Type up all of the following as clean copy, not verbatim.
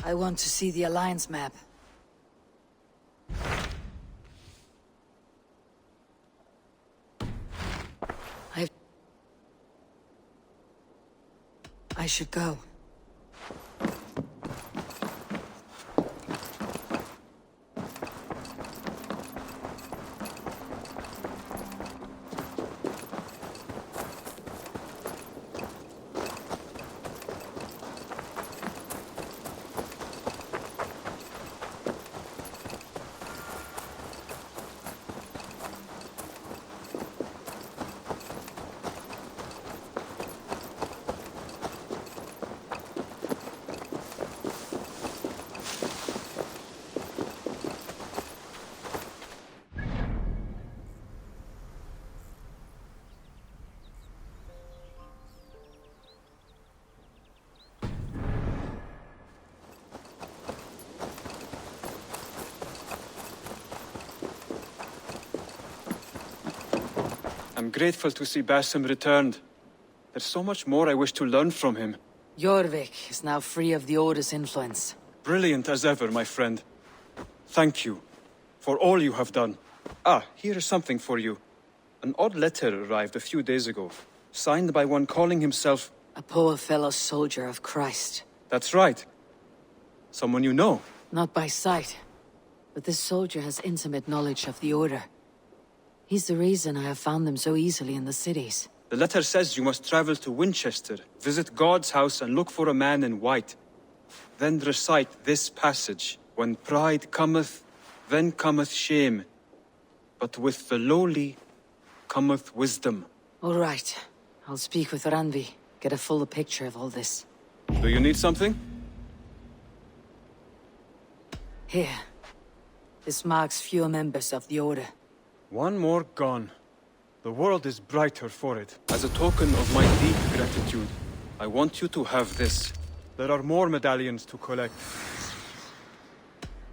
I want to see the Alliance map. I should go. I'm grateful to see Basim returned. There's so much more I wish to learn from him. Jorvik is now free of the Order's influence. Brilliant as ever, my friend. Thank you for all you have done. Ah, here is something for you. An odd letter arrived a few days ago, signed by one calling himself... A poor fellow soldier of Christ. That's right. Someone you know. Not by sight, but this soldier has intimate knowledge of the Order. He's the reason I have found them so easily in the cities. The letter says you must travel to Wincestre, visit God's house and look for a man in white. Then recite this passage. When pride cometh, then cometh shame. But with the lowly cometh wisdom. All right. I'll speak with Ranvi, get a fuller picture of all this. Do you need something? Here. This marks fewer members of the Order. One more gone. The world is brighter for it. As a token of my deep gratitude, I want you to have this. There are more medallions to collect.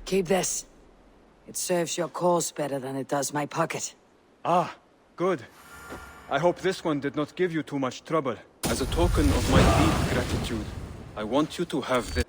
Keep this. It serves your cause better than it does my pocket. Ah, good. I hope this one did not give you too much trouble. As a token of my deep gratitude, I want you to have this.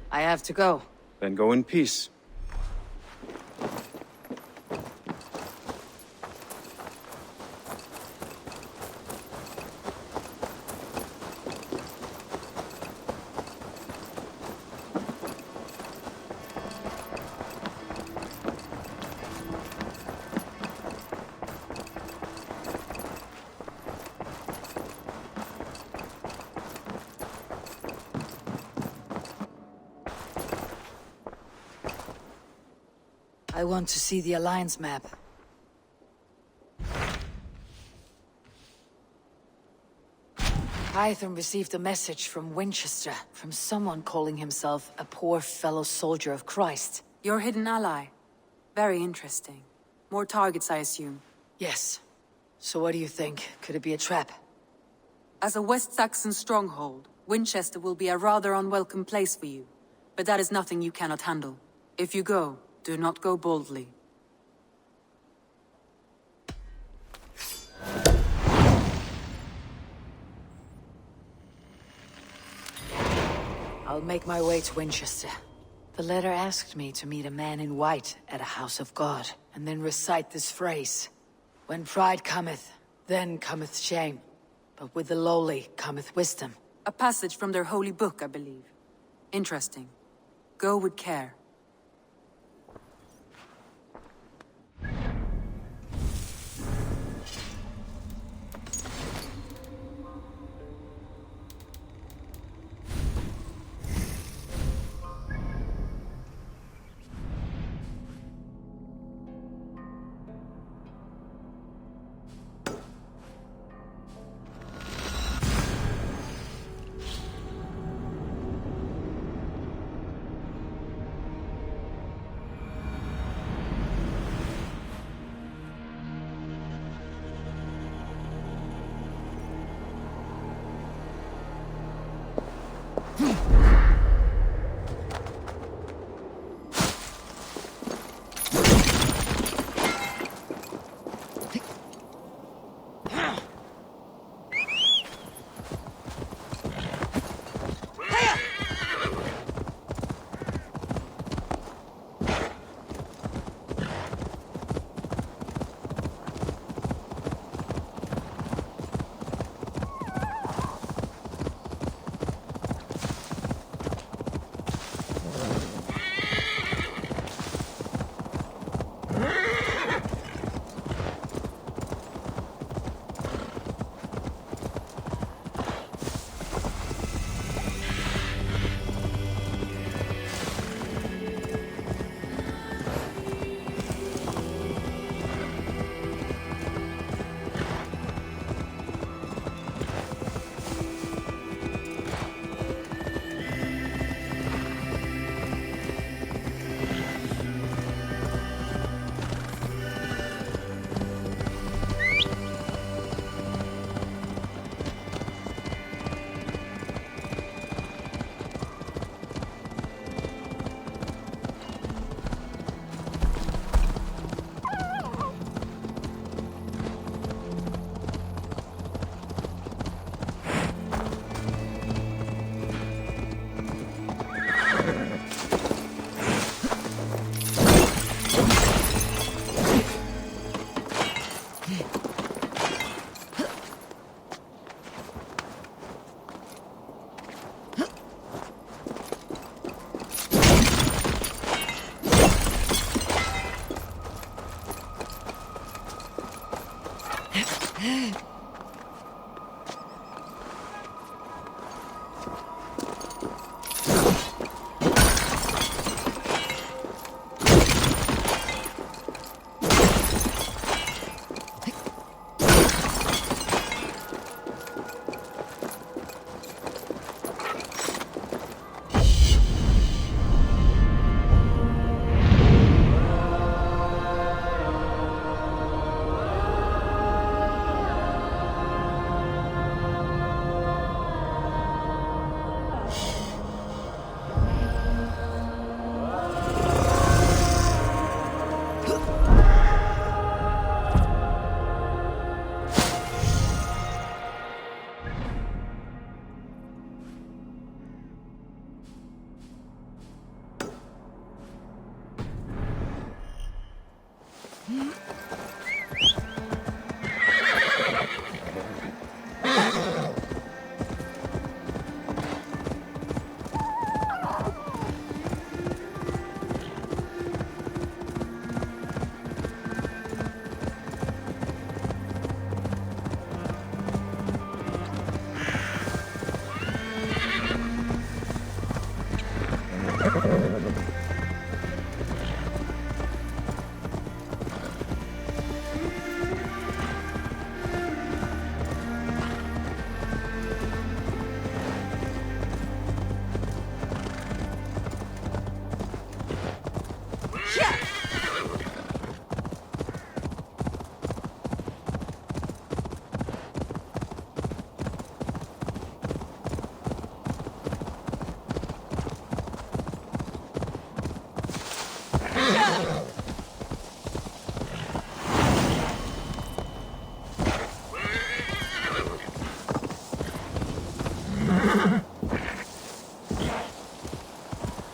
I have to go. Then go in peace. I want to see the Alliance map. Hytham received a message from Wincestre, from someone calling himself a poor fellow soldier of Christ. Your hidden ally. Very interesting. More targets, I assume. Yes. So what do you think? Could it be a trap? As a West Saxon stronghold, Wincestre will be a rather unwelcome place for you. But that is nothing you cannot handle. If you go, do not go boldly. I'll make my way to Wincestre. The letter asked me to meet a man in white at a house of God, and then recite this phrase. When pride cometh, then cometh shame. But with the lowly cometh wisdom. A passage from their holy book, I believe. Interesting. Go with care.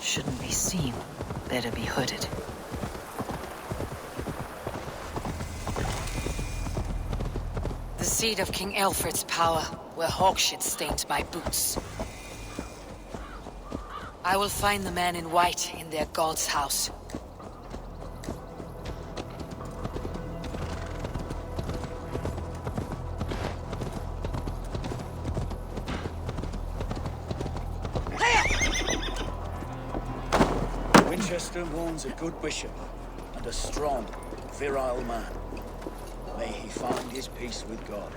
Shouldn't be seen. Better be hooded. The seat of King Alfred's power, where hawkshit stains my boots. I will find the man in white in their god's house. Wincestre mourns a good bishop and a strong, virile man. May he find his peace with God.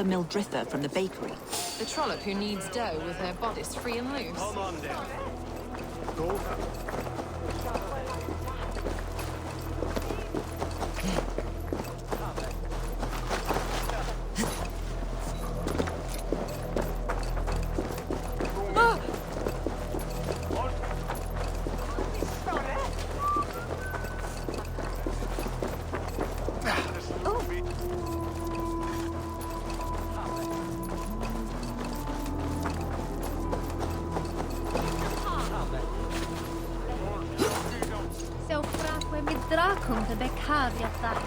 Mildritha from the bakery. The trollop who needs dough with her bodice free and loose. Come on then. Go. Dracum de Beccaria Thac.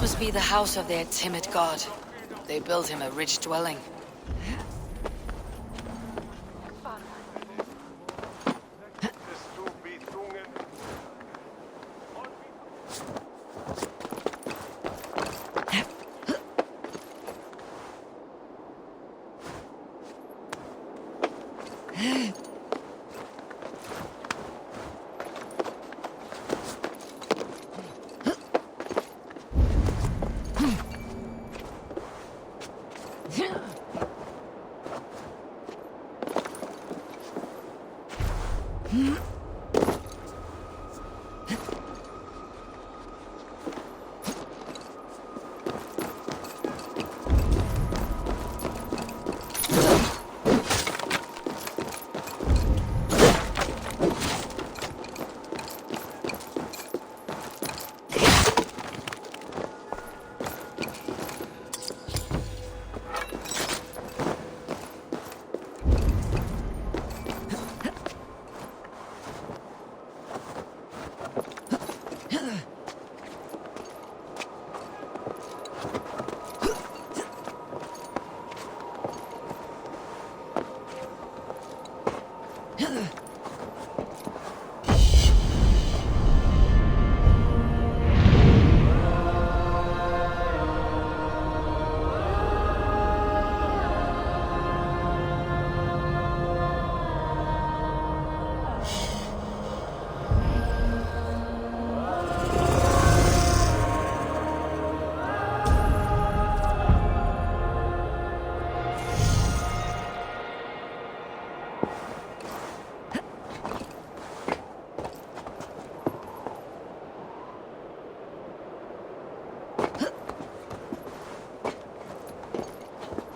must be the house of their timid god. They built him a rich dwelling.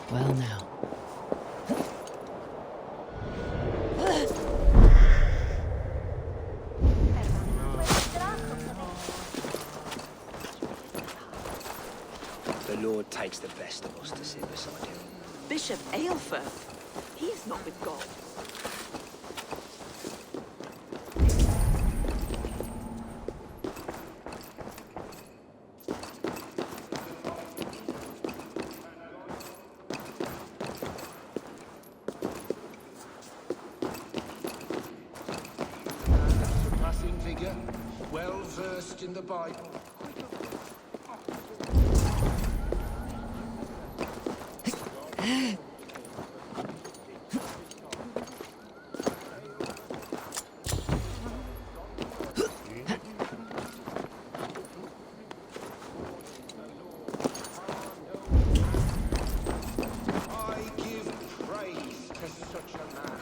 Well now. The Lord takes the best of us to sit beside him. Bishop Aelfer. He's not with God. Surpassing vigor, well versed in the Bible. I give praise to such a man.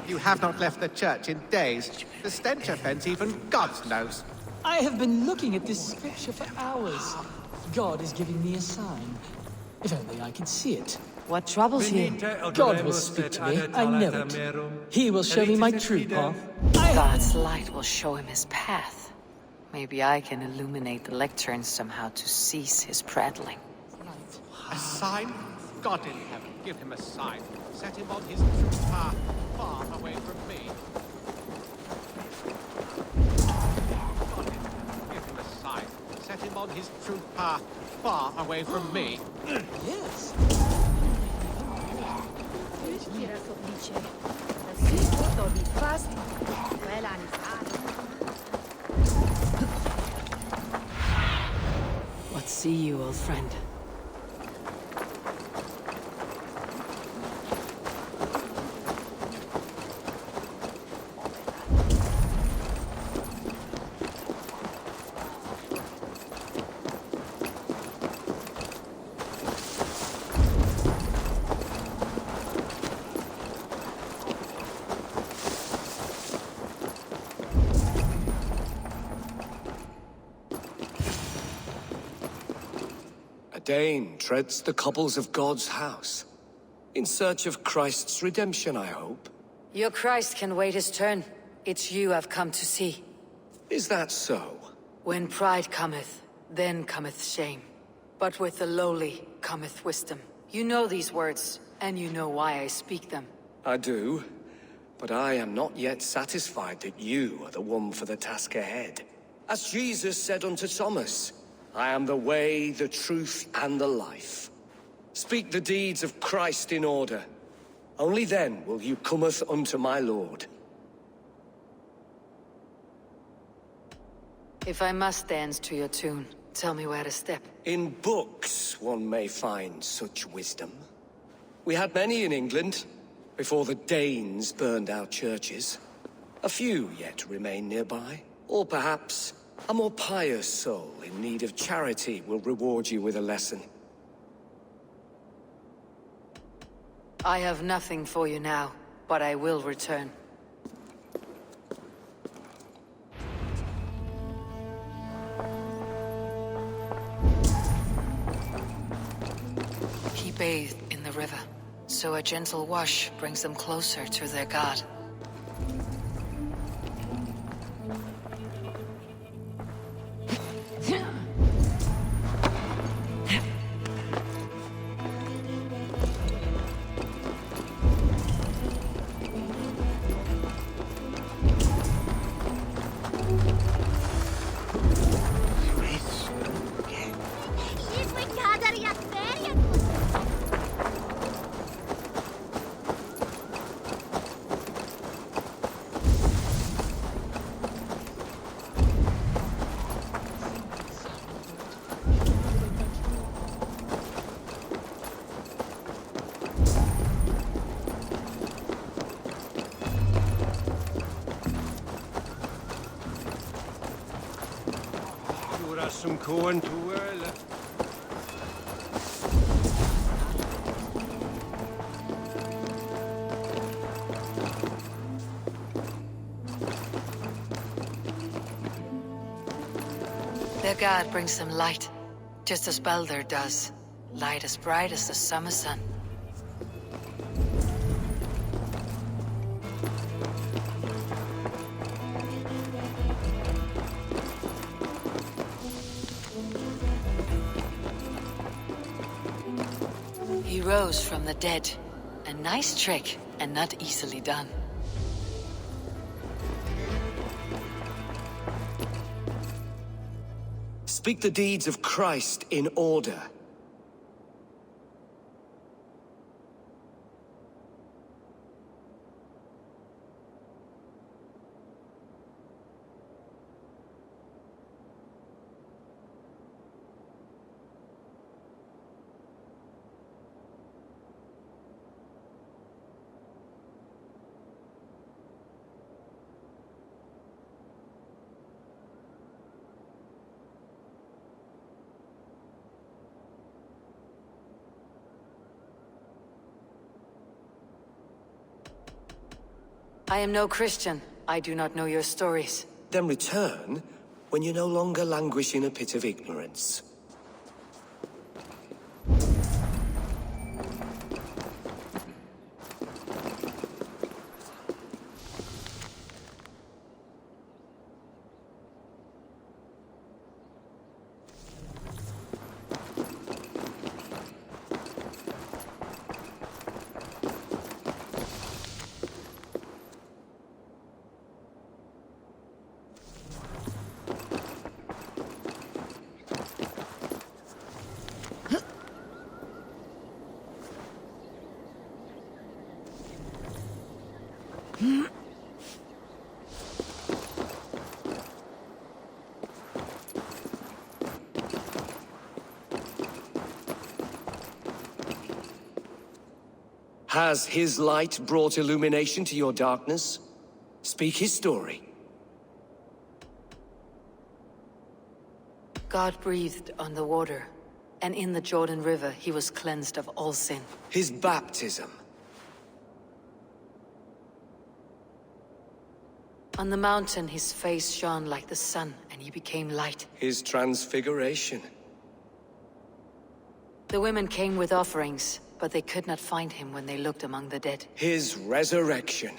You have not left the church in days. The stench offends even God's nose. I have been looking at this scripture for hours. God is giving me a sign. If only I could see it. What troubles you? God will speak to me. I know it. He will show me my true path. God's light will show him his path. Maybe I can illuminate the lectern somehow to cease his prattling. A sign? God in heaven, give him a sign. Set him on his true path, far away from me. God in heaven, give him a sign. Set him on his true path, far away from me. Yes. What see you, old friend? Dane treads the cobbles of God's house. In search of Christ's redemption, I hope. Your Christ can wait his turn. It's you I've come to see. Is that so? When pride cometh, then cometh shame. But with the lowly cometh wisdom. You know these words, and you know why I speak them. I do, but I am not yet satisfied that you are the one for the task ahead. As Jesus said unto Thomas, I am the way, the truth, and the life. Speak the deeds of Christ in order. Only then will you cometh unto my Lord. If I must dance to your tune, tell me where to step. In books one may find such wisdom. We had many in England, before the Danes burned our churches. A few yet remain nearby. Or perhaps a more pious soul in need of charity will reward you with a lesson. I have nothing for you now, but I will return. He bathed in the river, so a gentle wash brings them closer to their god. Some corn to whirl. Their god brings them light, just as Baldur does. Light as bright as the summer sun. He rose from the dead. A nice trick, and not easily done. Speak the deeds of Christ in order. I am no Christian. I do not know your stories. Then return when you no longer languish in a pit of ignorance. Has his light brought illumination to your darkness? Speak his story. God breathed on the water, and in the Jordan River he was cleansed of all sin. His baptism. On the mountain his face shone like the sun, and he became light. His transfiguration. The women came with offerings, but they could not find him when they looked among the dead. His resurrection.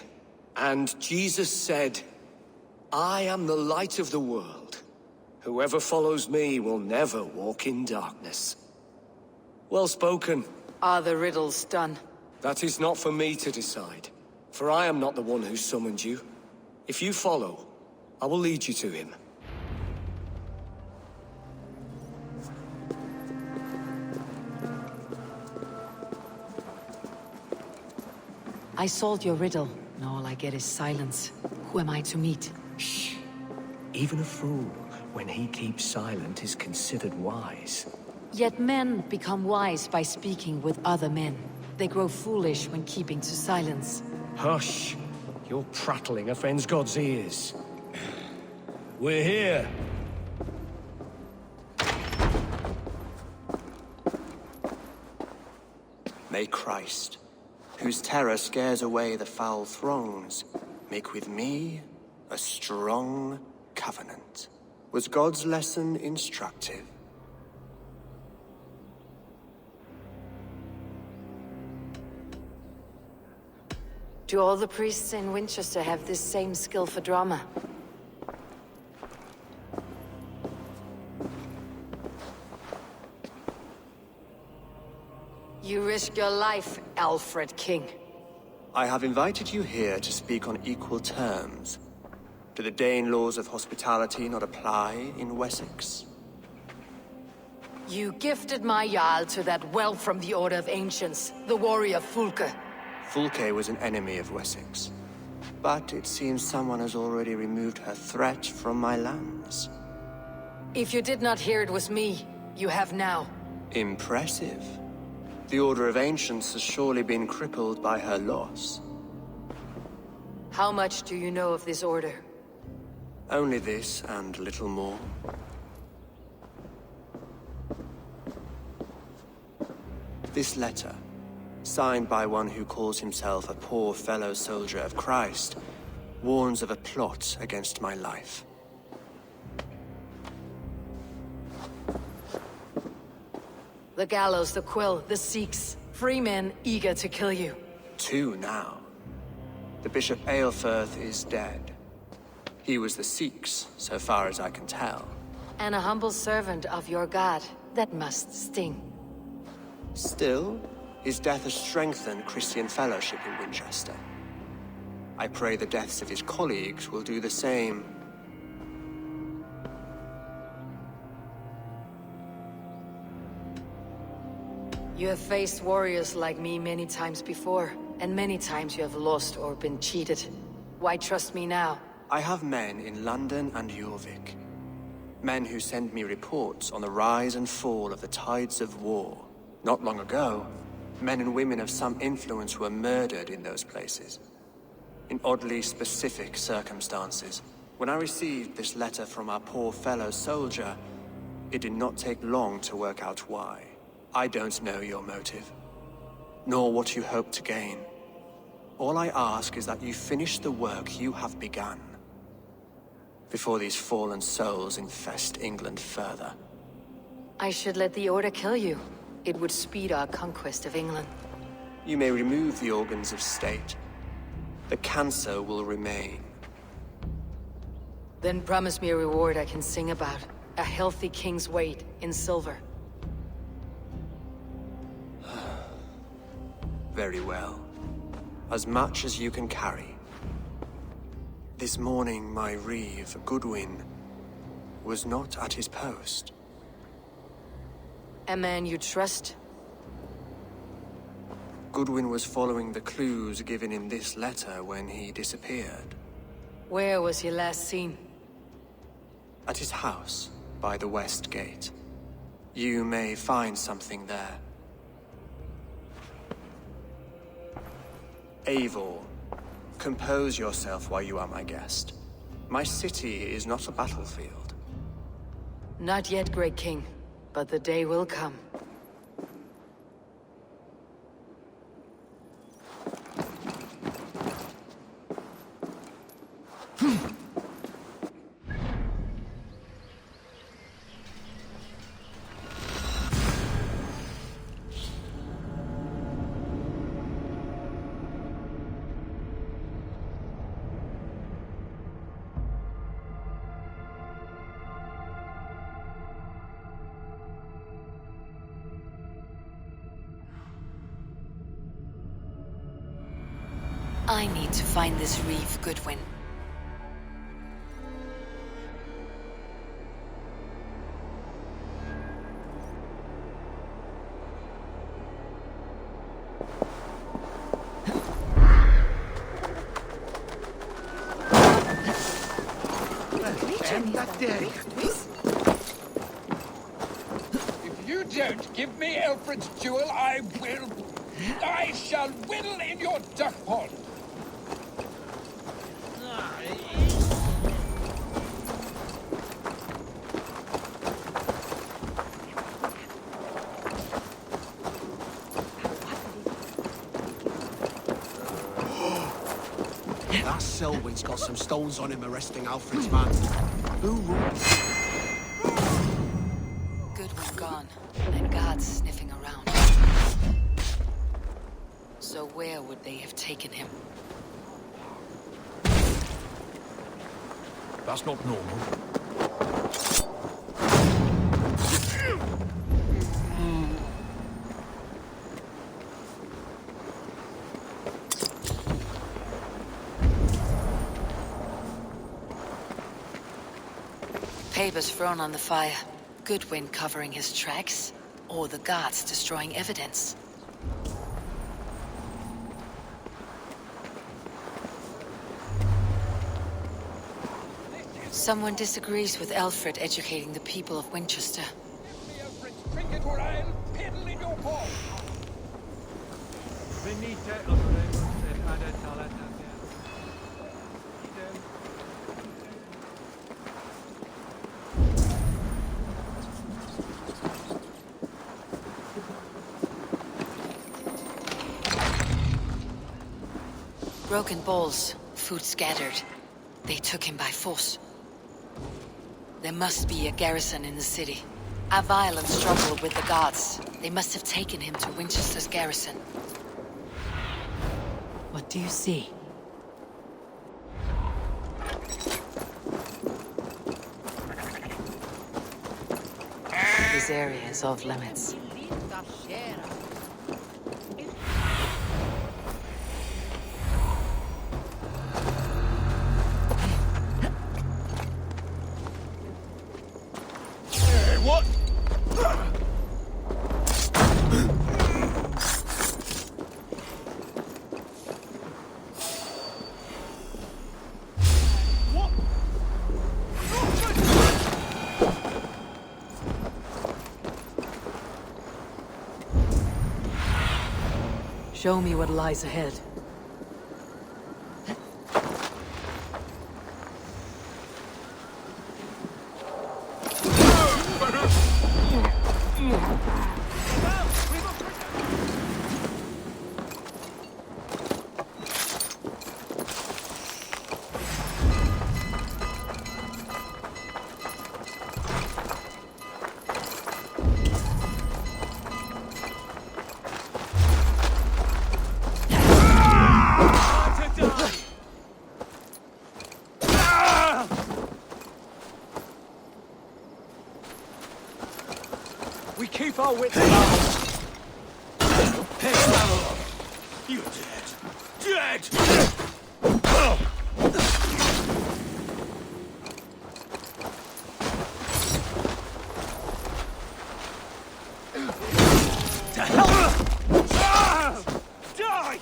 And Jesus said, I am the light of the world. Whoever follows me will never walk in darkness. Well spoken. Are the riddles done? That is not for me to decide, for I am not the one who summoned you. If you follow, I will lead you to him. I solved your riddle, and all I get is silence. Who am I to meet? Shh. Even a fool, when he keeps silent, is considered wise. Yet men become wise by speaking with other men. They grow foolish when keeping to silence. Hush! Your prattling offends God's ears. We're here. May Christ, whose terror scares away the foul throngs, make with me a strong covenant. Was God's lesson instructive? Do all the priests in Winchester have this same skill for drama? You risk your life, Alfred King. I have invited you here to speak on equal terms. Do the Dane laws of hospitality not apply in Wessex? You gifted my Jarl to that whelp from the Order of Ancients, the warrior Fulke. Fulke was an enemy of Wessex. But it seems someone has already removed her threat from my lands. If you did not hear it was me, you have now. Impressive. The Order of Ancients has surely been crippled by her loss. How much do you know of this order? Only this and little more. This letter, signed by one who calls himself a poor fellow soldier of Christ, warns of a plot against my life. The gallows, the quill, the Sikhs. Free men eager to kill you. 2 now. The Bishop Aelfirth is dead. He was the Sikhs, so far as I can tell. And a humble servant of your god. That must sting. Still, his death has strengthened Christian fellowship in Winchester. I pray the deaths of his colleagues will do the same. You have faced warriors like me many times before, and many times you have lost or been cheated. Why trust me now? I have men in London and Jorvik. Men who send me reports on the rise and fall of the tides of war. Not long ago, men and women of some influence were murdered in those places. In oddly specific circumstances. When I received this letter from our poor fellow soldier, it did not take long to work out why. I don't know your motive, nor what you hope to gain. All I ask is that you finish the work you have begun, before these fallen souls infest England further. I should let the Order kill you. It would speed our conquest of England. You may remove the organs of state. The cancer will remain. Then promise me a reward I can sing about. A healthy king's weight in silver. Very well. As much as you can carry. This morning, my Reeve, Goodwin, was not at his post. A man you trust? Goodwin was following the clues given in this letter when he disappeared. Where was he last seen? At his house, by the West Gate. You may find something there. Eivor, compose yourself while you are my guest. My city is not a battlefield. Not yet, Great King, but the day will come. I need to find this Reeve Goodwin. End that day. If you don't give me Alfred's jewel, I shall whittle in your duck pond. That Selwyn's got some stones on him arresting Alfred's man. Who wrote Goodwin gone, and guards sniffing around. So where would they have taken him? That's not normal. Papers thrown on the fire. Goodwin covering his tracks, or the guards destroying evidence. Someone disagrees with Alfred educating the people of Wincestre. Give me Alfred's trinket or I'll piddle in your paw. Broken bowls, food scattered. They took him by force. There must be a garrison in the city. A violent struggle with the guards. They must have taken him to Winchester's garrison. What do you see? This area is off limits. What? Show me what lies ahead. We keep our wits about us. Hey, Valhalla! You're dead! Dead! To hell! Die!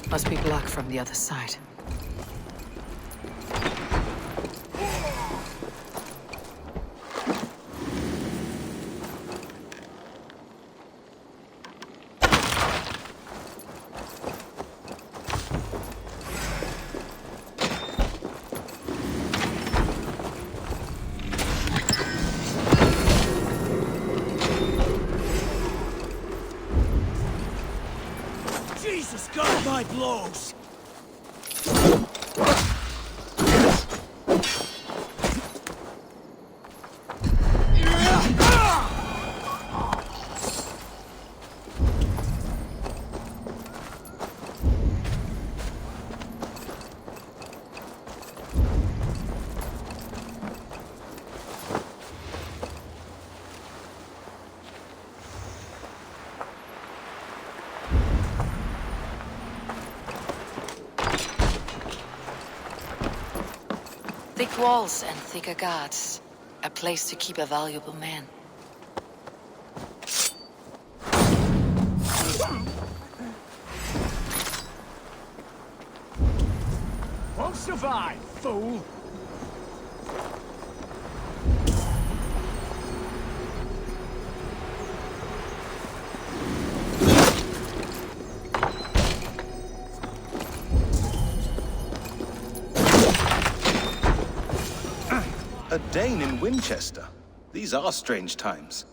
Must be blocked from the other side. Jesus, guard my blows! Thick walls and thicker guards. A place to keep a valuable man. Won't survive, fool! A Dane in Winchester. These are strange times.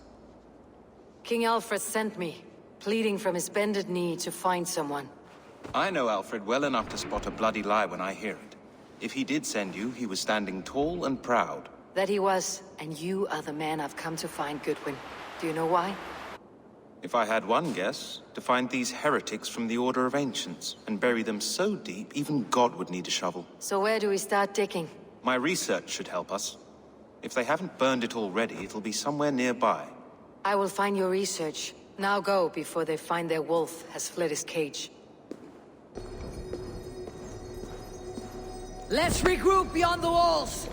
King Alfred sent me, pleading from his bended knee to find someone. I know Alfred well enough to spot a bloody lie when I hear it. If he did send you, he was standing tall and proud. That he was, and you are the man I've come to find, Goodwin. Do you know why? If I had one guess, to find these heretics from the Order of Ancients, and bury them so deep, even God would need a shovel. So where do we start digging? My research should help us. If they haven't burned it already, it'll be somewhere nearby. I will find your research. Now go, before they find their wolf has fled his cage. Let's regroup beyond the walls!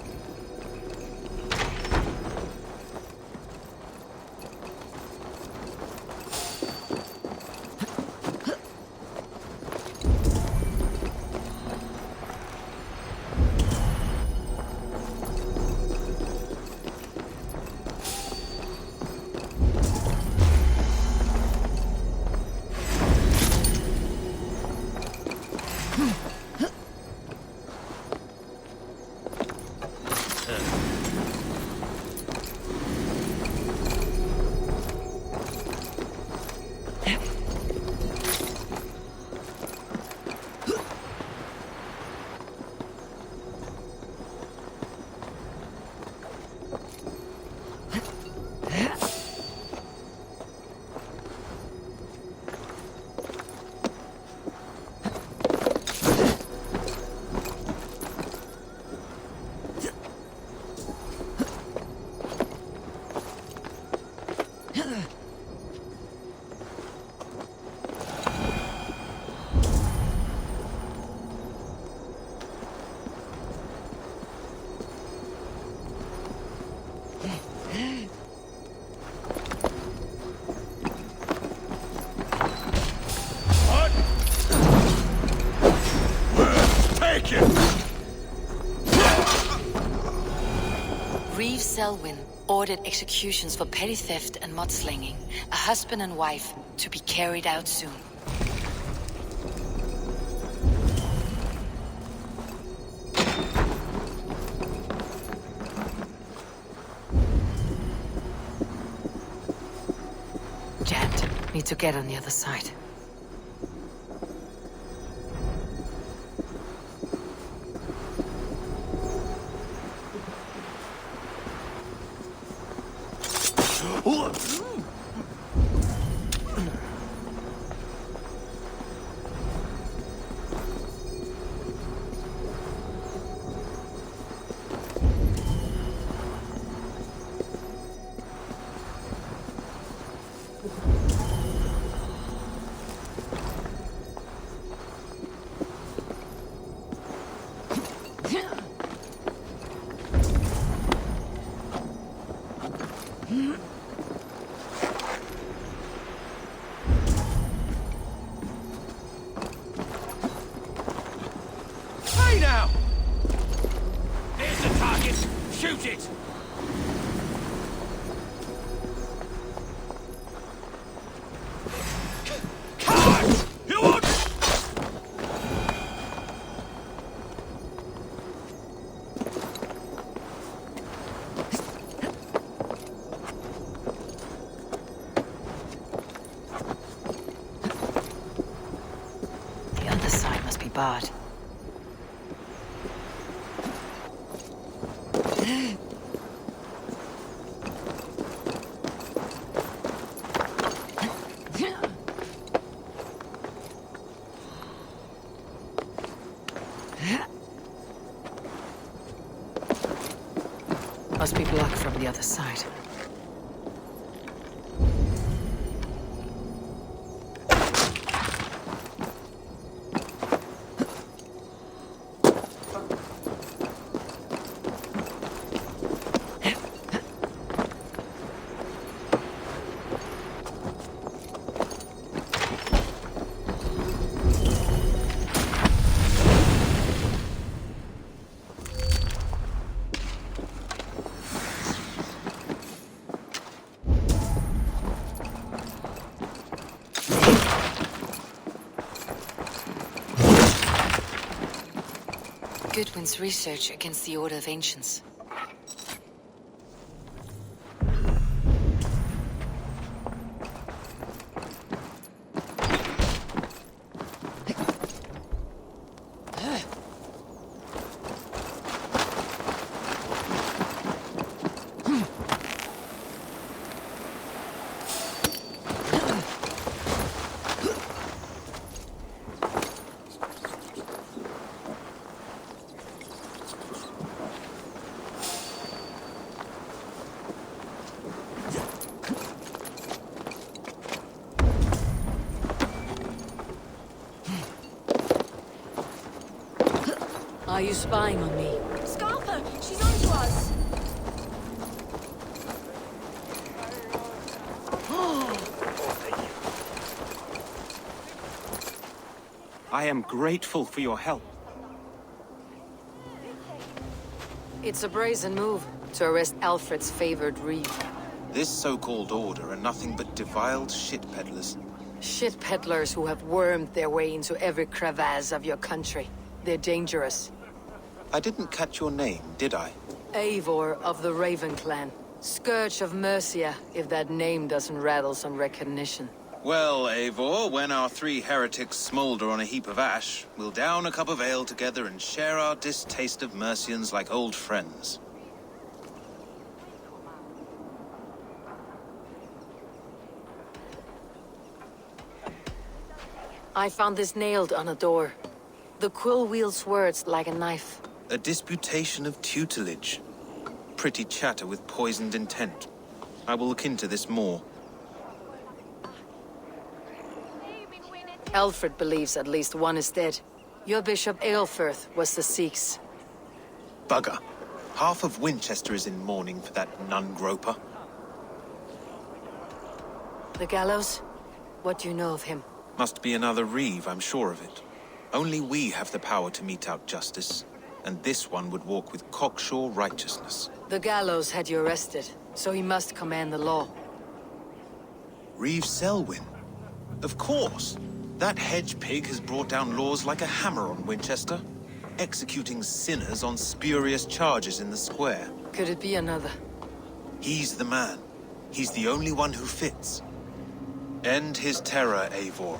Reeve Selwyn ordered executions for petty theft and mudslinging. A husband and wife to be carried out soon. Jammed. Need to get on the other side. Hey now! There's the target. Shoot it! Cut! You want? The other side must be barred. Must be blocked from the other side. Quin's research against the Order of Ancients. Are you spying on me? Scarper! She's on to us! I am grateful for your help. It's a brazen move to arrest Alfred's favored Reeve. This so-called order are nothing but defiled shit peddlers. Shit peddlers who have wormed their way into every crevasse of your country. They're dangerous. I didn't catch your name, did I? Eivor of the Raven clan. Scourge of Mercia, if that name doesn't rattle some recognition. Well, Eivor, when our three heretics smolder on a heap of ash, we'll down a cup of ale together and share our distaste of Mercians like old friends. I found this nailed on a door. The quill wields words like a knife. A disputation of tutelage. Pretty chatter with poisoned intent. I will look into this more. Alfred believes at least one is dead. Your Bishop Aelfirth was the Sikhs. Bugger. Half of Wincestre is in mourning for that nun-groper. The gallows? What do you know of him? Must be another Reeve, I'm sure of it. Only we have the power to mete out justice. And this one would walk with cocksure righteousness. The gallows had you arrested, so he must command the law. Reeve Selwyn? Of course! That hedge pig has brought down laws like a hammer on Winchester, executing sinners on spurious charges in the square. Could it be another? He's the man. He's the only one who fits. End his terror, Eivor.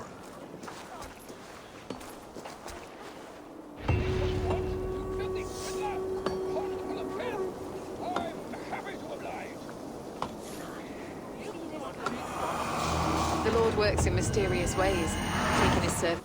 The Lord works in mysterious ways, taking his servant.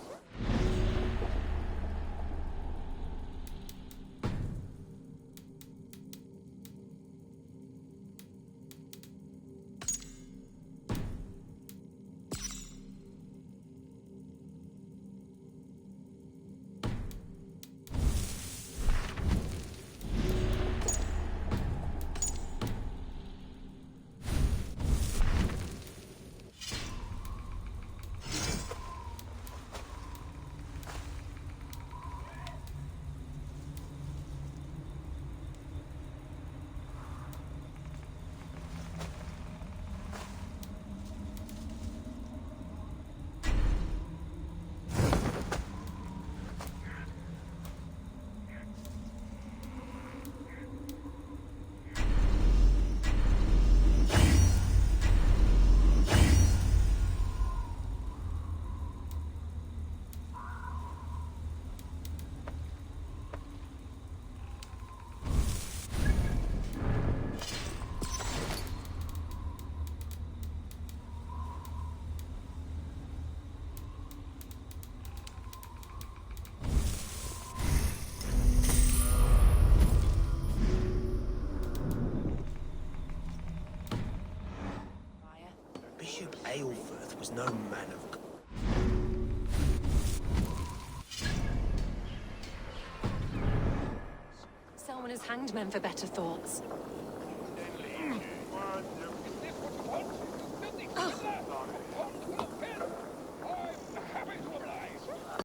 Bishop Aelfirth was no man of God. Someone has hanged men for better thoughts.